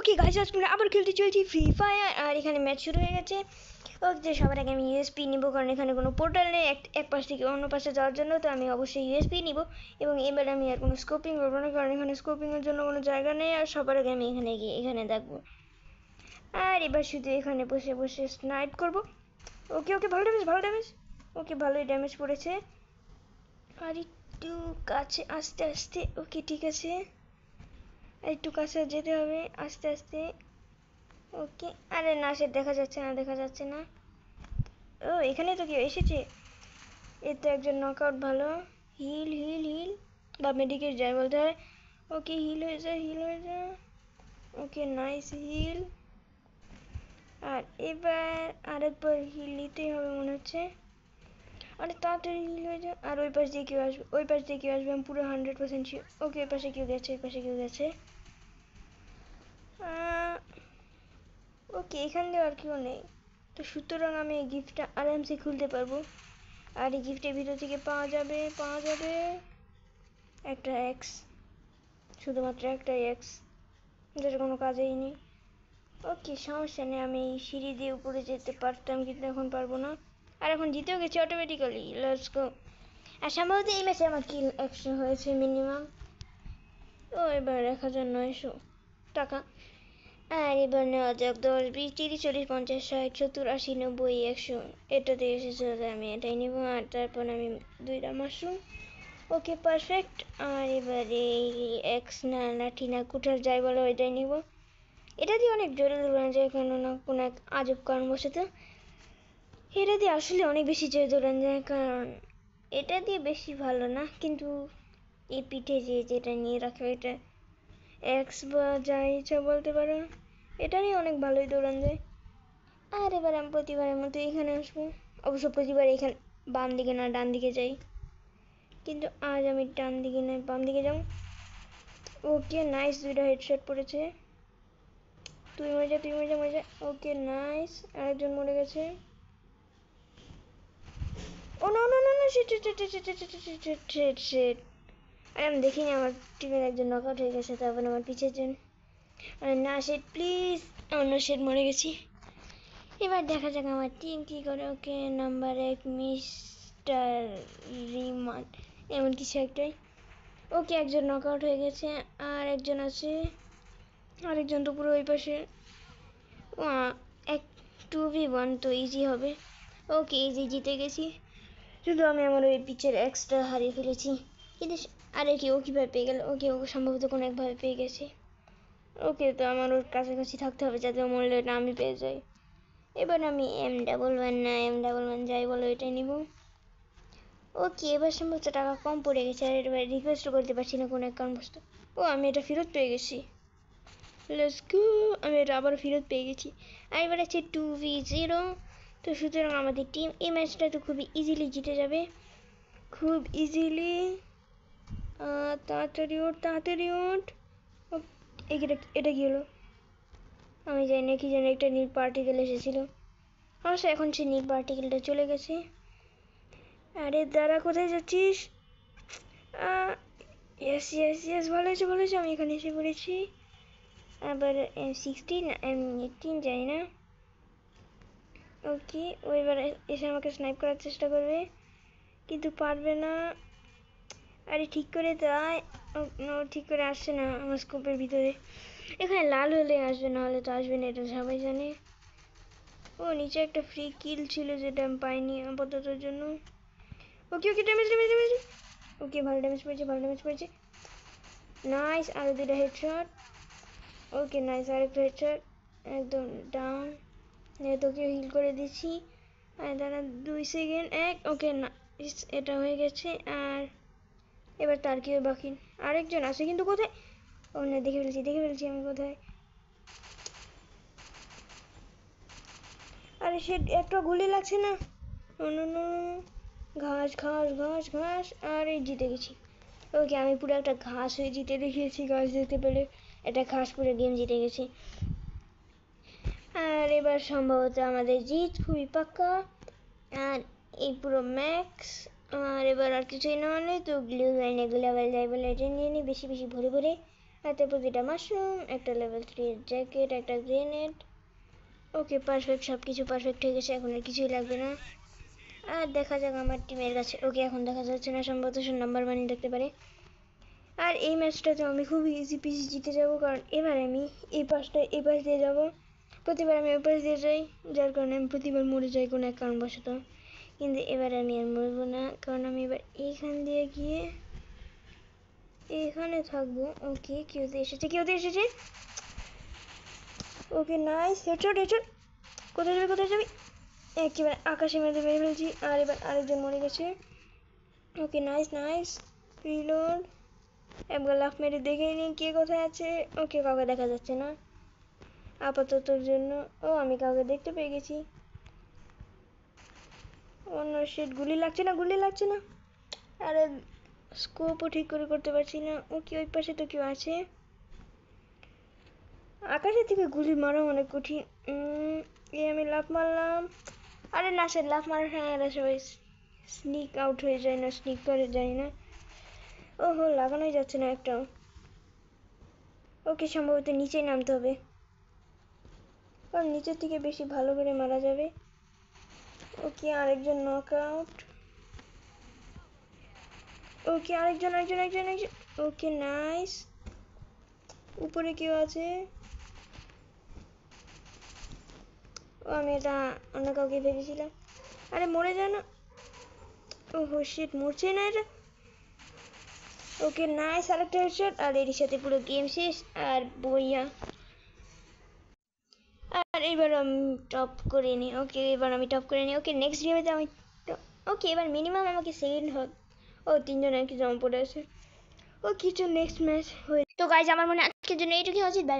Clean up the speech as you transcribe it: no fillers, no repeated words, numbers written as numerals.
Okay guys আজকে আবার খেলতে চলছি ফ্রি ফায়ার আর এখানে ম্যাচ শুরু হয়ে গেছে। ওকে সবার আগে আমি ইউএসপি নিব কারণ এখানে কোনো পোর্টাল নেই এক পাশ থেকে অন্য পাশে যাওয়ার জন্য, তো আমি অবশ্যই ইউএসপি নিব। এবং এবার আমি আর কোনো স্কোপিং করবো না কারণ এখানে স্কোপিংয়ের জন্য কোনো জায়গা নেই। আর সবার আগে আমি এখানে গিয়ে এখানে দেখবো আর এবার শুধু এখানে বসে বসে স্নাইপ করবো। ওকে ওকে ভালো ড্যামেজ ওকে ভালোই ড্যামেজ পড়েছে। আর একটু কাছে আস্তে আস্তে, ওকে ঠিক আছে একটু কাছে যেতে হবে আস্তে আস্তে। ওকে আরে না সে দেখা যাচ্ছে না। ও এখানে তো কেউ এসেছে, এ তো একজন নকআউট। ভালো হিল হিল হিল বা মেডিকেট যায় বলতে হয়। ওকে হিল হয়ে যায়। Okay nice hill. আর এবার আরেকবার হিল নিতেই হবে মনে হচ্ছে। আরে তাড়াতাড়ি হিল হয়ে যায়। আর ওই পাশ দিয়ে কেউ আসবে আমি পুরো 100% শিওর। ওকে ওই পাশে কেউ গেছে ওকে এখান দিয়ে আর কেউ নেই, তো সুতরাং আমি এই গিফটটা আরামসে খুলতে পারবো। আর এই গিফটের ভিতর থেকে পাওয়া যাবে একটা এক্স, শুধুমাত্র একটা এক্স, যেটা কোনো কাজেই নেই। ওকে সমস্যা নেই, আমি এই সিঁড়ি দিয়ে উপরে যেতে পারতাম কিন্তু এখন পারবো না। আর এখন জিতেও গেছি অটোমেটিক্যালি, লেটস গো। আর সম্ভবত এই ম্যাচে আমার কিল 100 হয়েছে মিনিমাম। ও এবার 1900 টাকা। আর এবার নেওয়া যাক 10 20 30 40 50 60 70 80 90 100, এটাতে এসেছে, আমি এটাই নিব। আর তারপর আমি 2টা মাশরুম। Okay perfect. আর এবারে এক্স না লাঠি না কুঠার যাই বলো এটাই নিব। এটা দিয়ে অনেক জোরে দৌড়ানো যায় কোনো না কোনো এক আজব কারণবশত। এটা দিয়ে আসলে অনেক বেশি জোরে দৌড়ানো যায় কারণ এটা দিয়ে বেশি ভালো না, কিন্তু এই পিঠে যেটা নিয়ে রাখে এটা এক্স বা যাই ইচ্ছা বলতে পারো, এটা নিয়ে অনেক ভালোই দৌড়ানো যায়। আর এবার আমি প্রতিবারের মতো এখানে আসবো। অবশ্য প্রতিবার এখানে বাম দিকে না ডান দিকে যাই, কিন্তু আজ আমি ডান দিকে না বাম দিকে যাও। ওকে নাইস, 2টা হেডশট পড়েছে। তুই মরে যা। ওকে নাইস, আরেকজন মরে গেছে। Oh no no no no shit আরে আমি দেখিনি আমার টিমের একজন নকআউট হয়ে গেছে, তারপর আমার পিছের জন। আরে না শিট প্লিজ, অন্য শিট মরে গেছি। এবার দেখা যাক আমার টিম কি করে। ওকে নাম্বার 1 মিস্টার রিমান এমন কিছু একটাই। ওকে একজন নকআউট হয়ে গেছে, আর একজন আছে, আরেকজন তো পুরো ওই পাশে। এক 2v1 তো ইজি হবে। ওকে ইজি জিতে গেছি, শুধু আমি আমার ওই পিচের এক্সট্রা হারিয়ে ফেলেছি। কিন্তু আরে কি ও কীভাবে পেয়ে গেল? ওকে ও সম্ভবত কোনো একভাবে পেয়ে গেছে। ওকে তো আমার ওর কাছাকাছি থাকতে হবে যাতে ও মরলে না আমি পেয়ে যাই। এবার আমি M11 যাই বলো এটাই নিব। ওকে এবার সম্ভবত টাকা কম পড়ে গেছে, আর এবার রিকোয়েস্টও করতে পারছি না কোনো এক কারণবশত। ও আমি এটা ফেরত পেয়ে গেছি, লেটস গো, আমি এটা আবার ফেরত পেয়ে গেছি। আর এবার আছে 2v0, তো সুতরাং আমাদের টিম এই ম্যাচটা তো খুবই ইজিলি জিতে যাবে, খুব ইজিলি। তাড়াতাড়ি ওঠ। এটা কি হলো? আমি জানি না, কি জানি একটা নীল পার্টিকেল এসেছিল। অবশ্য এখন সে নীল পার্টিকেলটা চলে গেছে। আরে দাঁড়া, কোথায় যাচ্ছিস? ইয়েস ভালো হয়েছে আমি এখানে এসে পড়েছি। আবার M16 M18 জানি না। ওকে ও এবার এসে আমাকে স্নাইপ করার চেষ্টা করবে কিন্তু পারবে না। আরে ঠিক করে দেয়, ঠিক করে আসছে না আমার স্কোপের ভিতরে। এখানে লাল হলে আসবে, না হলে তো আসবে না, এটা সবাই জানে। ও নিচে একটা ফ্রি কিল ছিল যেটা আমি পাইনি আপাততর জন্য। ওকে ড্যামেজ। ওকে ভালো ড্যামেজ পড়েছে। নাইস, আরো 2টা হেডশট। ওকে নাইস, আরেকটা হেডশট, একদম ডাউন। তোকে হিল করে দিচ্ছি। আর দাঁড়া 2 সেকেন্ড, ওকে না এটা হয়ে গেছে। আর এবার তার কেউ বাকি, আরেকজন আছে কিন্তু কোথায়? ও না, দেখে ফেলছি আমি কোথায়। আরে সে একটা গুলি লাগছে না। ঘাস আর এই জিতে গেছি। ওকে আমি পুরো একটা ঘাস হয়ে জিতে দেখিয়েছি, ঘাস দেখতে পেলে একটা ঘাস পুরো গেম জিতে গেছি। আর এবার সম্ভবত আমাদের জিত খুবই পাক্কা। আর এই পুরো ম্যাক্স। আর এবার আর কিছুই না হলে তো গ্লু যাই বলে এটা নিয়ে নিই বেশি ভরে। হাতে প্রতিটা মাশরুম, একটা লেভেল 3 জ্যাকেট, একটা গ্রেনেড। ওকে পারফেক্ট, সব কিছু পারফেক্ট হয়ে গেছে, এখন আর কিছুই লাগবে না। আর দেখা যাক আমার টিমের কাছে। ওকে এখন দেখা যাচ্ছে না, সম্ভবত সে নাম্বার 1 দেখতে পারে। আর এই ম্যাচটাতে আমি খুব ইজি পিজি জিতে যাব, কারণ এবার আমি এই পাশ দিয়ে যাব। প্রতিবার আমি ওই পাশ দিয়ে যাই, যার কারণে আমি প্রতিবার মরে যাই কোনো এক কারণবশত। কিন্তু এবার আমি আর মরবো না, কারণ আমি এবার এইখান দিয়ে গিয়ে এখানে থাকবো। ওকে কেউ তো এসেছে। Okay nice, headshot. কোথায় যাবি? একেবারে আকাশে মেরে ফেলছি। আর এবার আরেকজন মরে গেছে। Okay nice reload. একবার লাফ মেরে দেখে নিই কে কোথায় আছে। ওকে কাউকে দেখা যাচ্ছে না আপাততর জন্য। ও আমি কাউকে দেখতে পেয়ে গেছি। অন্য সেট গুলি লাগছে না। আরে স্কোপও ঠিক করে করতে পারছি না। ওকে ওই পাশে তো কেউ আছে। আকাশের থেকে গুলি মারা অনেক কঠিন। আমি লাফ মারলাম। আরে না, সে লাফ মারার সময় সবাই স্নিক আউট হয়ে যায় না, স্নিক করে যায় না। ওহো, লাগানোই যাচ্ছে না একটাও। ওকে সম্ভবত নিচেই নামতে হবে, কারণ নিচের থেকে বেশি ভালো করে মারা যাবে। ওকে আরেকজন নক আউট। ওকে আরেকজন। Okay nice. উপরে কেউ আছে। ও আমি এটা অন্য কাউকে ভেবেছিলাম। আরে মরে যায় না। ওহো শিট, মরছে না এটা। ওকে নাইস, আরেকটা হেডশট। আর এর সাথে পুরো গেম শেষ। আর বইয়া। আর এবার আমি টপ করে নিই। ওকে নেক্সট গেমেতে আমি ওকে এবার মিনিমাম আমাকে সেকেন্ড হোক। ও তিনজন আর কি জমা পড়ে আছে। ও কিছু নেক্সট ম্যাচ হয়ে। তো গাইজ আমার মনে আজকের জন্য এইটুকুই উচিত। বাই।